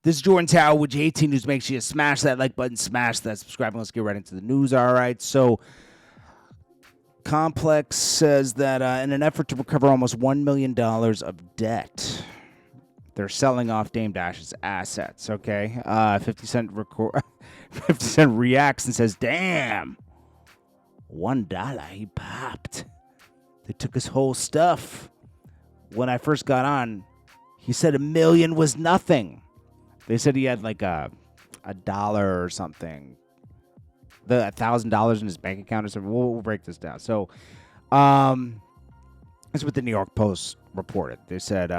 This is Jordan Tower with J18 News. Make sure you smash that like button, smash that subscribe, and let's get right into the news. All right, so Complex says that in an effort to recover almost $1 million of debt, they're selling off Dame Dash's assets, okay? 50 Cent reacts and says, damn, $1 he popped. They took his whole stuff. When I first got on, he said $1 million was nothing. They said he had like a dollar or something, the $1,000 in his bank account or something. We'll break this down. So, that's what the New York Post reported. They said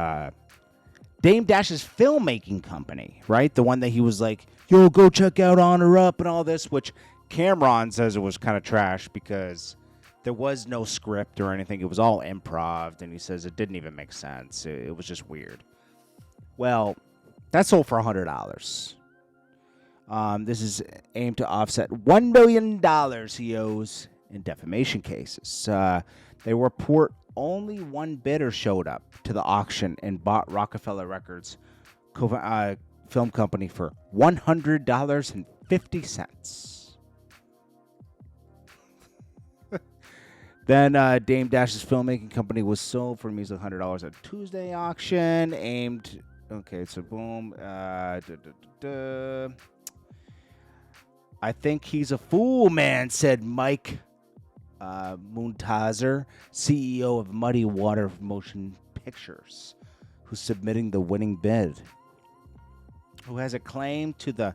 Dame Dash's filmmaking company, right, the one that he was like, "Yo, go check out Honor Up" and all this, which Camron says it was kind of trash because there was no script or anything. It was all improv, and he says it didn't even make sense. It was just weird. Well, that sold for $100. This is aimed to offset $1 million he owes in defamation cases. They report only one bidder showed up to the auction and bought Roc-A-Fella Records film company for $100.50. Then Dame Dash's filmmaking company was sold for a measly $100 at a Tuesday auction aimed... Okay, so boom. I think he's a fool, man, said Mike Muntazer, CEO of Muddy Water Motion Pictures, who's submitting the winning bid, who has a claim to the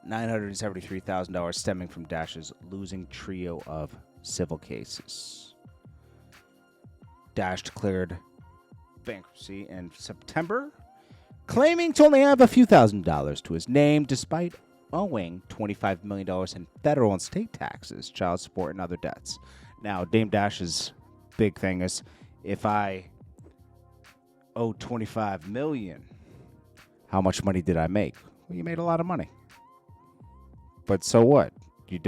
$973,000 stemming from Dash's losing trio of civil cases. Dash declared bankruptcy in September, claiming to only have a few $1,000s to his name, despite owing $25 million in federal and state taxes, child support, and other debts. Now, Dame Dash's big thing is, if I owe $25 million, how much money did I make? Well, you made a lot of money. But so what? You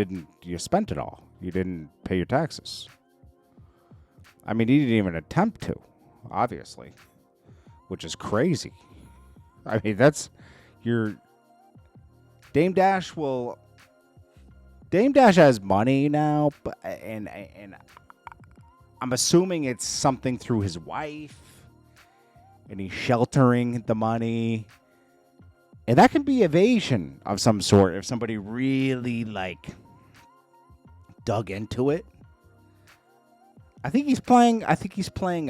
spent it all. You didn't pay your taxes. I mean, he didn't even attempt to, obviously, which is crazy. I mean, that's your... Dame Dash has money now, but and I'm assuming it's something through his wife, and he's sheltering the money, and that can be evasion of some sort if somebody really dug into it. I think he's playing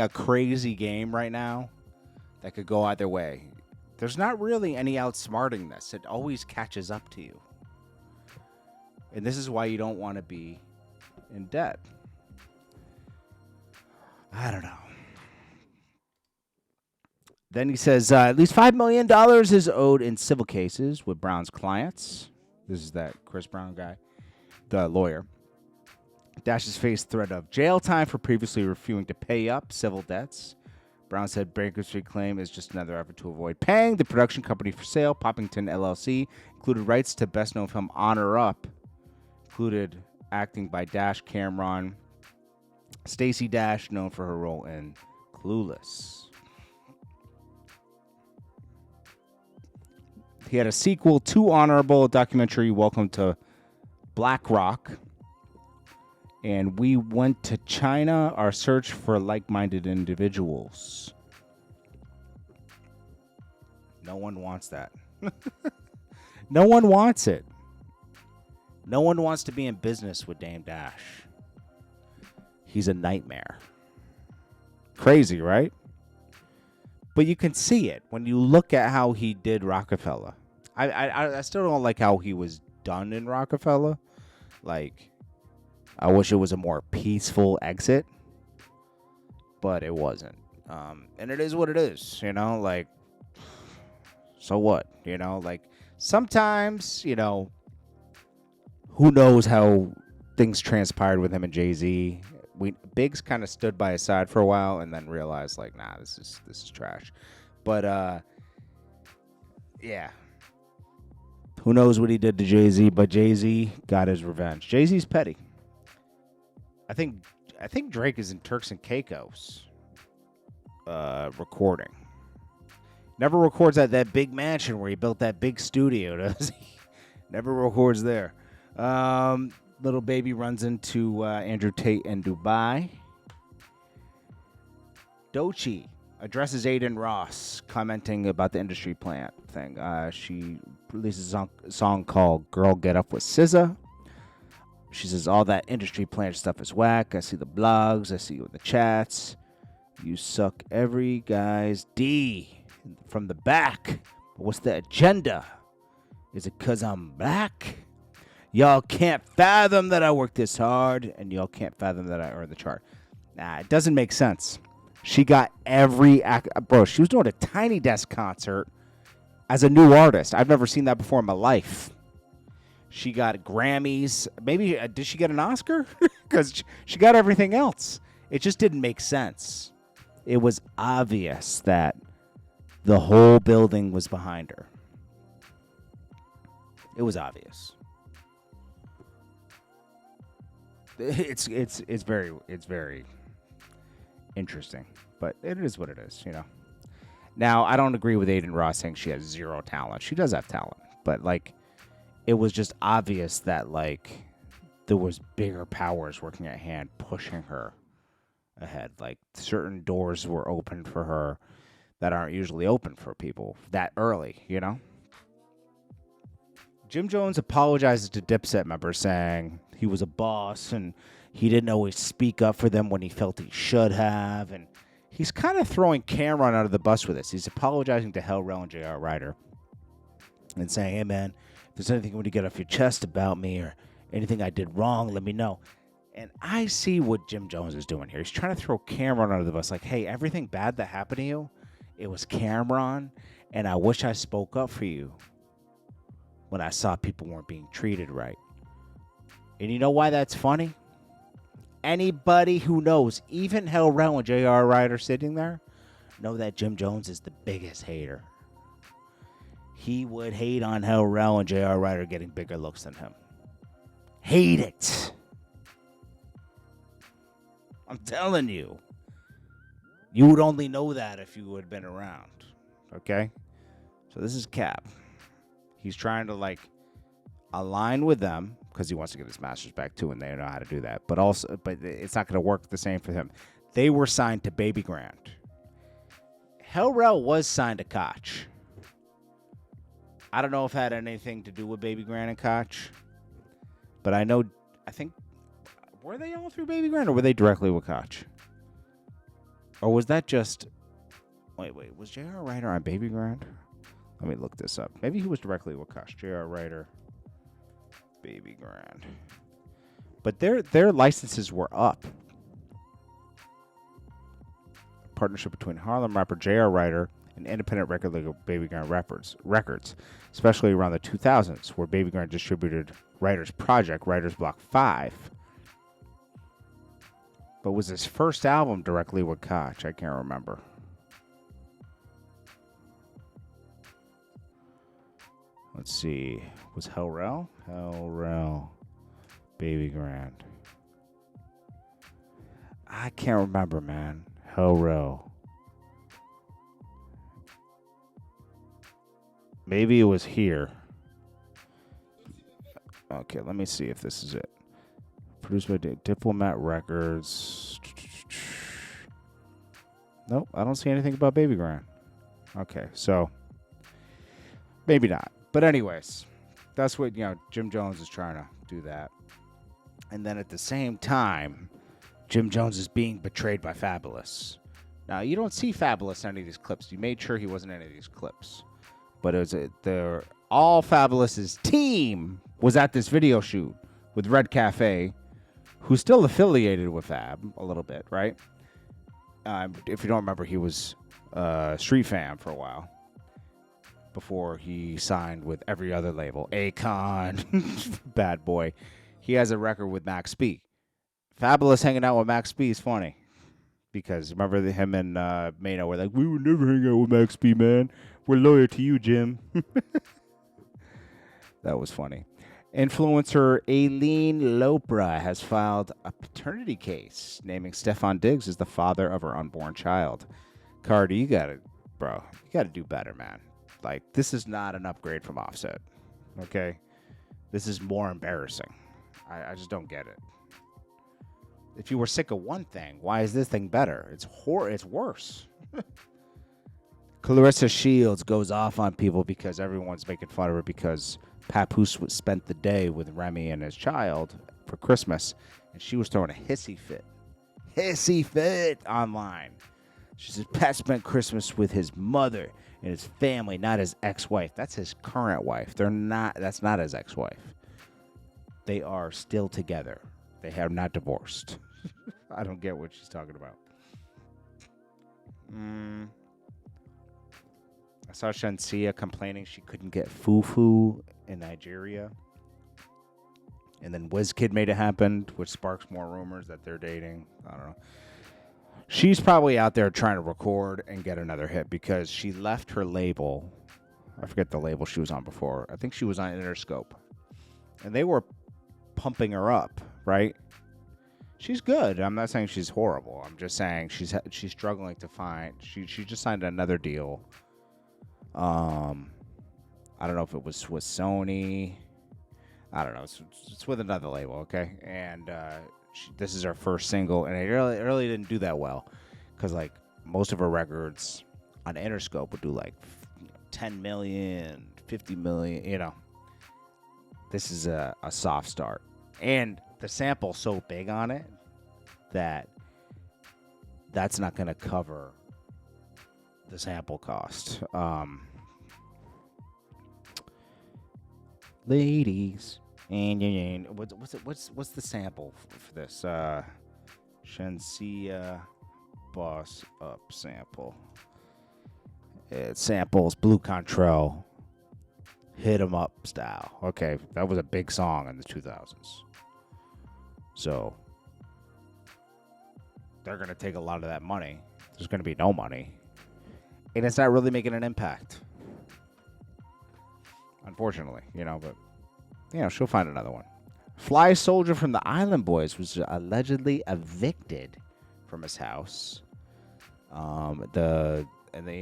a crazy game right now that could go either way. There's not really any outsmarting this. It always catches up to you. And this is why you don't want to be in debt. I don't know. Then he says at least $5 million is owed in civil cases with Brown's clients. This is that Chris Brown guy, the lawyer. Dash has faced threat of jail time for previously refusing to pay up civil debts. Brown said bankruptcy claim is just another effort to avoid paying. The production company for sale, Poppington LLC, included rights to best-known film Honor Up, included acting by Dash, Camron, Stacey Dash, known for her role in Clueless. He had a sequel to Honorable, documentary Welcome to Black Rock, and We Went to China, Our Search for Like-Minded Individuals. No one wants that. No one wants it. No one wants to be in business with Dame Dash. He's a nightmare. Crazy, right? But you can see it when you look at how he did Roc-A-Fella. I still don't like how he was done in Roc-A-Fella. I wish it was a more peaceful exit, but it wasn't. And it is what it is, so what? Sometimes, who knows how things transpired with him and Jay-Z. Biggs kind of stood by his side for a while and then realized, nah, this is trash. But, yeah. Who knows what he did to Jay-Z, but Jay-Z got his revenge. Jay-Z's petty. I think Drake is in Turks and Caicos recording. Never records at that big mansion where he built that big studio, does he? Never records there. Little baby runs into Andrew Tate in Dubai. Doechii addresses Aiden Ross, commenting about the industry plant thing. She releases a song called Girl Get Up with SZA. She says all that industry plant stuff is whack. I see the blogs. I see you in the chats. You suck every guy's D from the back. But what's the agenda? Is it because I'm black? Y'all can't fathom that I work this hard, and y'all can't fathom that I earn the chart. Nah, it doesn't make sense. She got every bro. She was doing a Tiny Desk concert as a new artist. I've never seen that before in my life. She got Grammys. Maybe did she get an Oscar? Because she got everything else. It just didn't make sense. It was obvious that the whole building was behind her. It was obvious. It's very interesting, but it is what it is, you know. Now, I don't agree with Aiden Ross saying she has zero talent. She does have talent, but like, it was just obvious that like there was bigger powers working at hand pushing her ahead. Like certain doors were open for her that aren't usually open for people that early, you know. Jim Jones apologizes to Dipset members, saying he was a boss and he didn't always speak up for them when he felt he should have. And he's kind of throwing Camron out of the bus with this. He's apologizing to Hell Rell and J.R. Ryder and saying, hey, man, if there's anything you want to get off your chest about me or anything I did wrong, let me know. And I see what Jim Jones is doing here. He's trying to throw Camron under the bus. Like, hey, everything bad that happened to you, it was Camron, and I wish I spoke up for you when I saw people weren't being treated right. And you know why that's funny? Anybody who knows, even Hell Rell and J.R. Ryder sitting there, know that Jim Jones is the biggest hater. He would hate on Hell Rell and J.R. Ryder getting bigger looks than him. Hate it. I'm telling you. You would only know that if you had been around. Okay? So this is Cap. He's trying to like align with them because he wants to get his masters back too, and they know how to do that. But it's not going to work the same for him. They were signed to Baby Grand. Hell Rell was signed to Koch. I don't know if it had anything to do with Baby Grand and Koch, but I think were they all through Baby Grand or were they directly with Koch? Or was that just wait, was J.R. Ryder on Baby Grand? Let me look this up. Maybe he was directly with Koch. J.R. Ryder, Baby Grand. But their licenses were up. Partnership between Harlem rapper J.R. Ryder and independent record label Baby Grand Records, especially around the 2000s, where Baby Grand distributed Ryder's project, Writer's Block 5. But was his first album directly with Koch? I can't remember. Let's see. Was Hell Rell? Hell Rell. Baby Grand. I can't remember, man. Hell Rell. Maybe it was here. Okay, let me see if this is it. Produced by Diplomat Records. Nope, I don't see anything about Baby Grand. Okay, so maybe not. But anyways, that's what, Jim Jones is trying to do that. And then at the same time, Jim Jones is being betrayed by Fabulous. Now, you don't see Fabulous in any of these clips. You made sure he wasn't in any of these clips. But it was all Fabulous's team was at this video shoot with Red Cafe, who's still affiliated with Fab a little bit, right? If you don't remember, he was Street Fam for a while before he signed with every other label. Akon, Bad Boy. He has a record with Max B. Fabulous hanging out with Max B is funny because remember him and Mano were like, we would never hang out with Max B, man. We're loyal to you, Jim. That was funny. Influencer Aileen Lopra has filed a paternity case naming Stefan Diggs as the father of her unborn child. Cardi, you got it. bro, you got to do better, man. Like, this is not an upgrade from Offset, okay? This is more embarrassing. I just don't get it. If you were sick of one thing, why is this thing better? It's worse. Claressa Shields goes off on people because everyone's making fun of her because Papoose spent the day with Remy and his child for Christmas, and she was throwing a hissy fit online. She says Pat spent Christmas with his mother and his family, not his ex-wife. That's his current wife. That's not his ex-wife. They are still together. They have not divorced. I don't get what she's talking about. I saw Shenseea complaining she couldn't get fufu in Nigeria. And then WizKid made it happen, which sparks more rumors that they're dating. I don't know. She's probably out there trying to record and get another hit because she left her label. I forget the label she was on before. I think she was on Interscope. And they were pumping her up, right? She's good. I'm not saying she's horrible. I'm just saying she's struggling to find. She just signed another deal. I don't know if it was with Sony. I don't know. It's with another label, okay? And this is her first single, and it really didn't do that well because, like, most of her records on Interscope would do, like, 10 million, 50 million, you know. This is a soft start. And the sample's so big on it that that's not going to cover the sample cost. Ladies, and what's the sample for this? Shenseea Boss Up sample. It samples Blue Control, Hit 'Em Up style. Okay, that was a big song in the 2000s. So they're gonna take a lot of that money. There's gonna be no money, and it's not really making an impact. Unfortunately, you know, but, you know, she'll find another one. Fly Soldier from the Island Boys was allegedly evicted from his house. He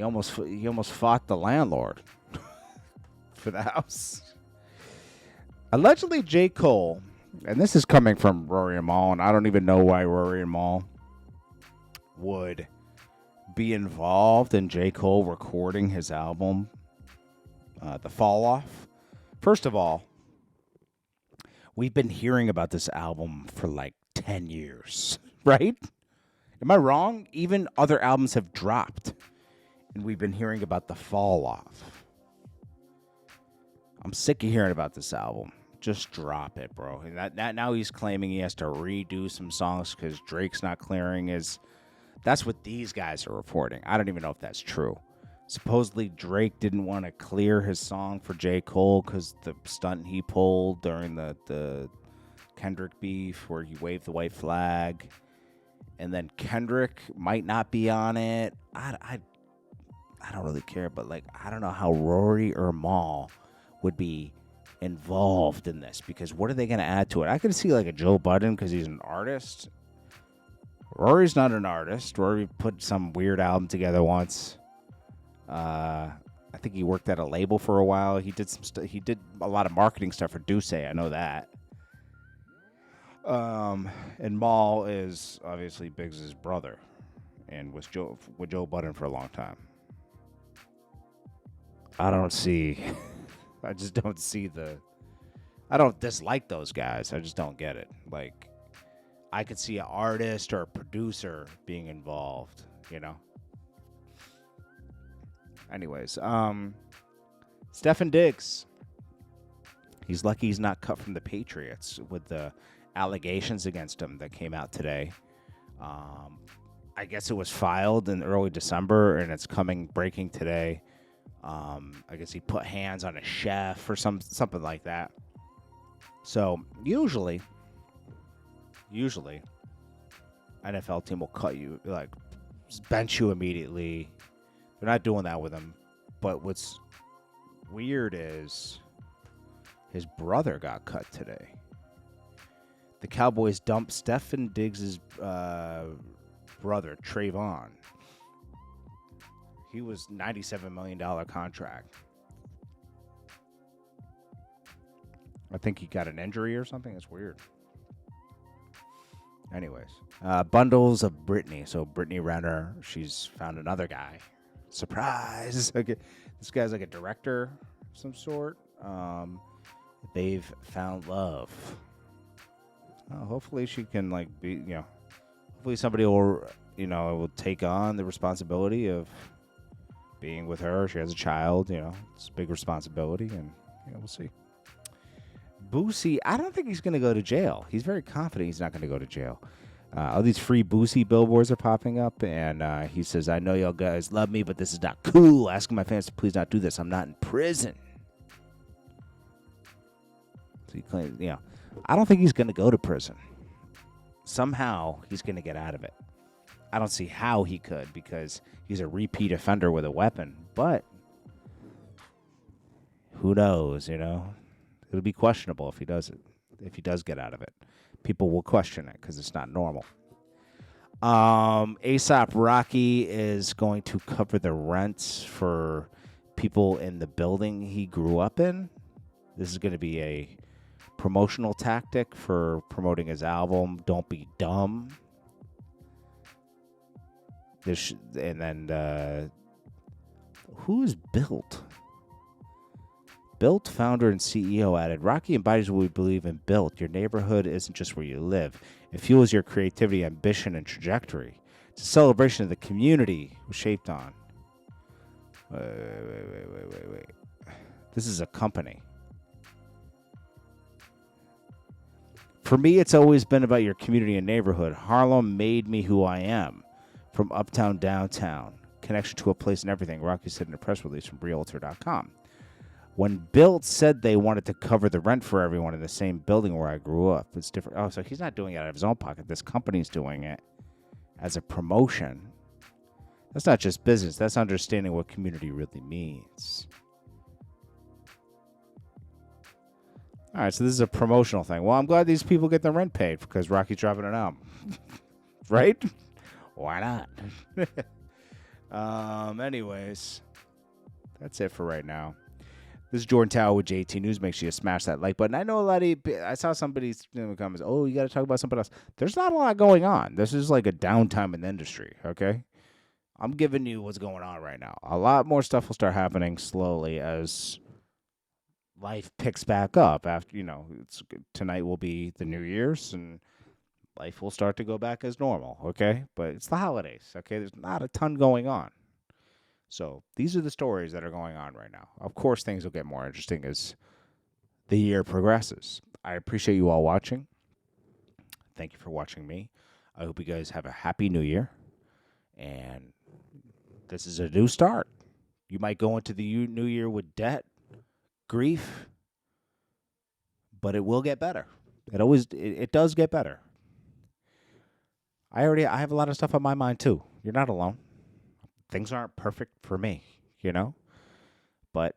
almost fought the landlord for the house. Allegedly, J. Cole, and this is coming from Rory and Mal, and I don't even know why Rory and Mal would be involved in J. Cole recording his album, The Fall Off. First of all, we've been hearing about this album for like 10 years, right? Am I wrong? Even other albums have dropped, and we've been hearing about The Fall Off. I'm sick of hearing about this album. Just drop it, bro. And now he's claiming he has to redo some songs because Drake's not clearing his... That's what these guys are reporting. I don't even know if that's true. Supposedly, Drake didn't want to clear his song for J. Cole because the stunt he pulled during the Kendrick beef where he waved the white flag. And then Kendrick might not be on it. I don't really care, but, like, I don't know how Rory or Mal would be involved in this because what are they going to add to it? I could see, like, a Joe Budden because he's an artist. Rory's not an artist. Rory put some weird album together once. I think he worked at a label for a while. He did he did a lot of marketing stuff for Doechii. I know that. And Mal is obviously Biggs' brother, and was with Joe Budden for a long time. I just don't see I don't dislike those guys. I just don't get it. Like, I could see an artist or a producer being involved, you know? Anyways, Stefan Diggs. He's lucky he's not cut from the Patriots with the allegations against him that came out today. I guess it was filed in early December, and it's breaking today. I guess he put hands on a chef or something like that. So usually, NFL team will cut you, like, bench you immediately. They're not doing that with him. But what's weird is his brother got cut today. The Cowboys dumped Stefan Diggs' brother, Trayvon. He was $97 million contract. I think he got an injury or something. It's weird. Anyways, bundles of Brittany. So Brittany Renner, she's found another guy. Surprise! Okay, this guy's like a director of some sort. They've found love. Hopefully she can be, hopefully somebody will take on the responsibility of being with her. She has a child, it's a big responsibility, and we'll see. Boosie, I don't think he's going to go to jail. He's very confident he's not going to go to jail. All these free Boosie billboards are popping up, and he says, I know y'all guys love me, but this is not cool. Asking my fans to please not do this. I'm not in prison. So he claims, I don't think he's going to go to prison. Somehow, he's going to get out of it. I don't see how he could, because he's a repeat offender with a weapon, but who knows, It'll be questionable if he does it. If he does get out of it, people will question it because it's not normal. A$AP Rocky is going to cover the rents for people in the building he grew up in. This is going to be a promotional tactic for promoting his album, Don't Be Dumb. Who is Built? Built founder and CEO added, Rocky embodies what we believe in Built. Your neighborhood isn't just where you live. It fuels your creativity, ambition, and trajectory. It's a celebration of the community we're shaped on. Wait. This is a company. For me, it's always been about your community and neighborhood. Harlem made me who I am. From uptown, downtown. Connection to a place and everything. Rocky said in a press release from Realtor.com. When Built said they wanted to cover the rent for everyone in the same building where I grew up, it's different. Oh, so he's not doing it out of his own pocket. This company's doing it as a promotion. That's not just business. That's understanding what community really means. All right, so this is a promotional thing. Well, I'm glad these people get their rent paid because Rocky's dropping an album. Right? Why not? Anyways, that's it for right now. This is JordanTower with JT News. Make sure you smash that like button. I know a lot of I saw somebody in the comments, oh, you got to talk about something else. There's not a lot going on. This is like a downtime in the industry, okay? I'm giving you what's going on right now. A lot more stuff will start happening slowly as life picks back up. After, tonight will be the New Year's, and life will start to go back as normal, okay? But it's the holidays, okay? There's not a ton going on. So these are the stories that are going on right now. Of course, things will get more interesting as the year progresses. I appreciate you all watching. Thank you for watching me. I hope you guys have a happy new year. And this is a new start. You might go into the new year with debt, grief, but it will get better. It does get better. I have a lot of stuff on my mind too. You're not alone. Things aren't perfect for me, but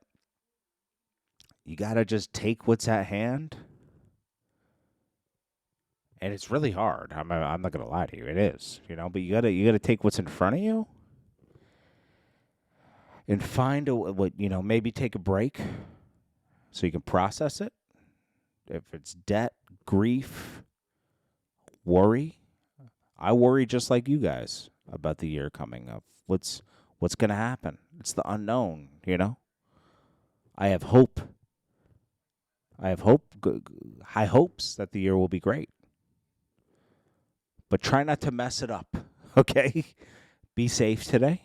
you got to just take what's at hand. And it's really hard. I'm not going to lie to you. It is, but you got to take what's in front of you and find maybe take a break so you can process it. If it's debt, grief, worry, I worry just like you guys about the year coming up. What's going to happen? It's the unknown, I have hope. High hopes that the year will be great. But try not to mess it up, okay? Be safe today.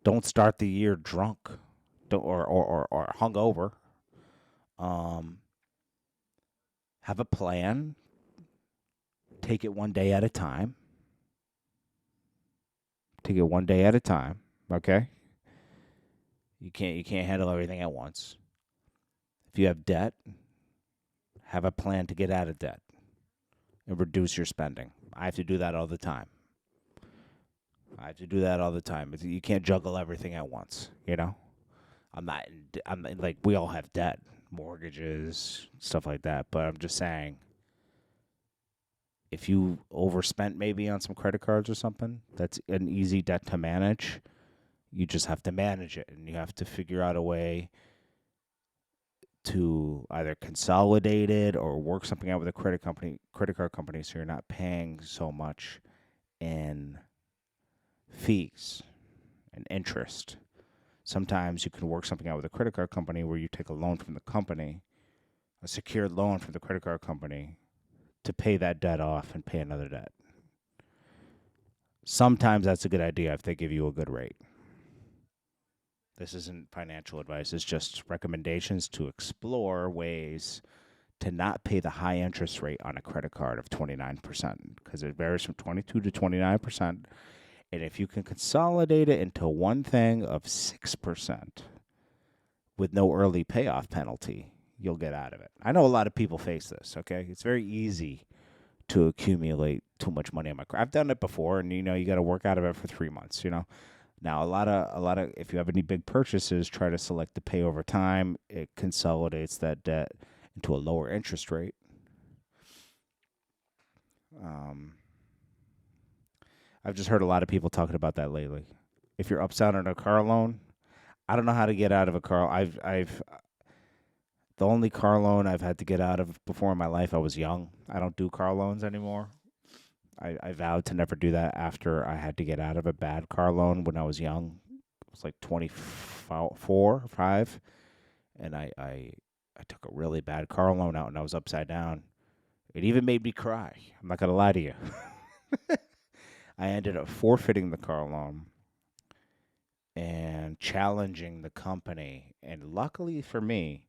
Don't start the year drunk or hungover. Have a plan. Take it one day at a time. Take it one day at a time, okay? You can't handle everything at once. If you have debt, have a plan to get out of debt and reduce your spending. I have to do that all the time. You can't juggle everything at once, I'm like, we all have debt, mortgages, stuff like that, but I'm just saying, if you overspent maybe on some credit cards or something, that's an easy debt to manage. You just have to manage it, and you have to figure out a way to either consolidate it or work something out with a credit card company, so you're not paying so much in fees and interest. Sometimes you can work something out with a credit card company where you take a loan from the company, a secured loan from the credit card company, to pay that debt off and pay another debt. Sometimes that's a good idea if they give you a good rate. This isn't financial advice. It's just recommendations to explore ways to not pay the high interest rate on a credit card of 29%, because it varies from 22 to 29%. And if you can consolidate it into one thing of 6% with no early payoff penalty, you'll get out of it. I know a lot of people face this, okay? It's very easy to accumulate too much money on my credit. I've done it before, and you got to work out of it for 3 months, Now, a lot of if you have any big purchases, try to select the pay over time. It consolidates that debt into a lower interest rate. I've just heard a lot of people talking about that lately. If you're upside on a car loan, I don't know how to get out of a car. I've the only car loan I've had to get out of before in my life, I was young. I don't do car loans anymore. I vowed to never do that after I had to get out of a bad car loan when I was young. It was like 24 or 5, and I took a really bad car loan out, and I was upside down. It even made me cry. I'm not gonna lie to you. I ended up forfeiting the car loan and challenging the company. And luckily for me,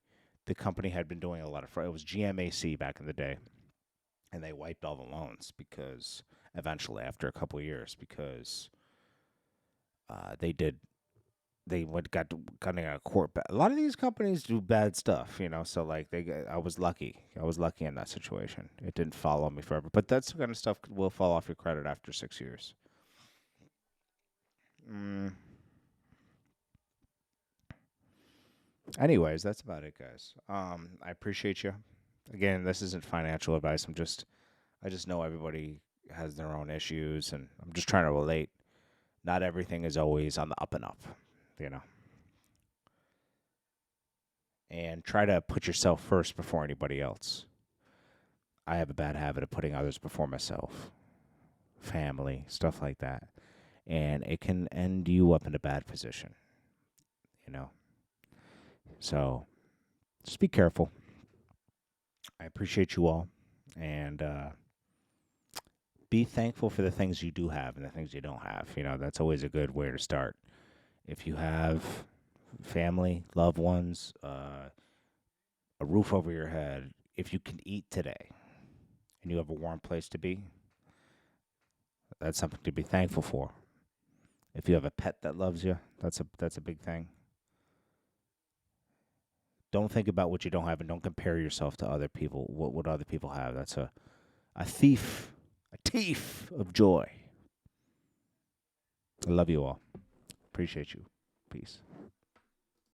the company had been doing a lot of fraud. It was GMAC back in the day, and they wiped all the loans because eventually, after a couple of years, because they got in a court. A lot of these companies do bad stuff, So like I was lucky. I was lucky in that situation. It didn't follow me forever, but that's the kind of stuff will fall off your credit after 6 years. Anyways, that's about it, guys. I appreciate you. Again, this isn't financial advice. I just know everybody has their own issues, and I'm just trying to relate. Not everything is always on the up and up, you know. And try to put yourself first before anybody else. I have a bad habit of putting others before myself, family, stuff like that. And it can end you up in a bad position, you know. So just be careful. I appreciate you all. And be thankful for the things you do have and the things you don't have. That's always a good way to start. If you have family, loved ones, a roof over your head, if you can eat today and you have a warm place to be, that's something to be thankful for. If you have a pet that loves you, that's a big thing. Don't think about what you don't have, and don't compare yourself to other people, what other people have. That's a thief of joy. I love you all. Appreciate you. Peace.